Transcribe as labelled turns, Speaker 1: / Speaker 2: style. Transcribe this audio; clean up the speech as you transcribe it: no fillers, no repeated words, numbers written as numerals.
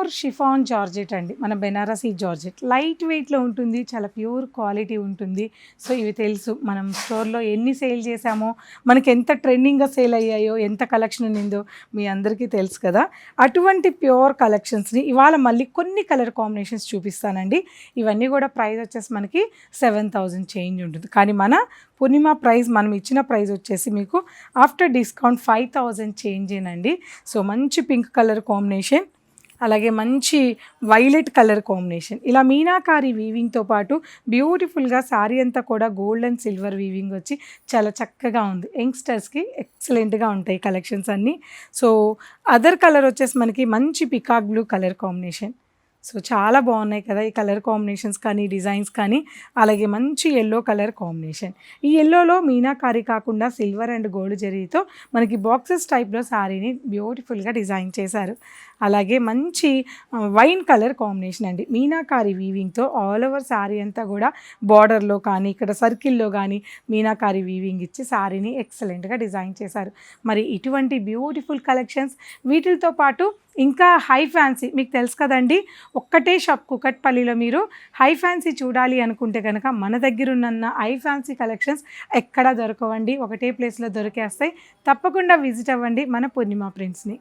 Speaker 1: Pure chiffon georgette అండి, మన Banarasi georgette. Light వెయిట్లో ఉంటుంది, చాలా ప్యూర్ క్వాలిటీ ఉంటుంది. సో ఇవి తెలుసు, మనం స్టోర్లో ఎన్ని సేల్ చేసామో, మనకి ఎంత ట్రెండింగ్గా సేల్ అయ్యాయో, ఎంత కలెక్షన్ ఉన్నిందో మీ అందరికీ తెలుసు కదా. అటువంటి ప్యూర్ కలెక్షన్స్ని ఇవాళ మళ్ళీ కొన్ని కలర్ కాంబినేషన్స్ చూపిస్తానండి. ఇవన్నీ కూడా ప్రైస్ వచ్చేసి మనకి 7,000 చేంజ్ ఉంటుంది. కానీ మన పూర్ణిమ ప్రైస్, మనం ఇచ్చిన ప్రైస్ వచ్చేసి మీకు ఆఫ్టర్ డిస్కౌంట్ 5,000 చేంజ్ ఏనండి. సో మంచి పింక్ కలర్ కాంబినేషన్, అలాగే మంచి వైలెట్ కలర్ కాంబినేషన్, ఇలా మీనాకారి వీవింగ్తో పాటు బ్యూటిఫుల్గా శారీ అంతా కూడా గోల్డ్ అండ్ సిల్వర్ వీవింగ్ వచ్చి చాలా చక్కగా ఉంది. యంగ్స్టర్స్కి ఎక్సలెంట్గా ఉంటాయి కలెక్షన్స్ అన్నీ. సో అదర్ కలర్ వచ్చేసి మనకి మంచి peacock blue colour combination. So చాలా బాగున్నాయి కదా ఈ కలర్ కాంబినేషన్స్ కానీ, డిజైన్స్ కానీ. అలాగే మంచి ఎల్లో కలర్ కాంబినేషన్, ఈ ఎల్లోలో మీనాకారి కాకుండా సిల్వర్ అండ్ గోల్డ్ జరీతో మనకి బాక్సెస్ టైప్లో శారీని బ్యూటిఫుల్గా డిజైన్ చేశారు. అలాగే మంచి వైన్ కలర్ కాంబినేషన్ అండి, మీనాకారి వీవింగ్తో ఆల్ ఓవర్ శారీ అంతా కూడా బార్డర్లో కానీ, ఇక్కడ సర్కిల్లో కానీ మీనాకారి వీవింగ్ ఇచ్చి శారీని ఎక్సలెంట్గా డిజైన్ చేశారు. మరి ఇటువంటి బ్యూటిఫుల్ కలెక్షన్స్, వీటితో పాటు ఇంకా హై ఫ్యాన్సీ మీకు తెలుసు కదండి. ఒక్కటే షాప్ కుకట్పల్లిలో మీరు హై ఫ్యాన్సీ చూడాలి అనుకుంటే కనుక మన దగ్గర ఉన్న హై ఫ్యాన్సీ కలెక్షన్స్ ఎక్కడా దొరకవండి, ఒకటే ప్లేస్లో దొరికేస్తాయి. తప్పకుండా విజిట్ అవ్వండి మన పూర్ణిమ ప్రింట్స్ని.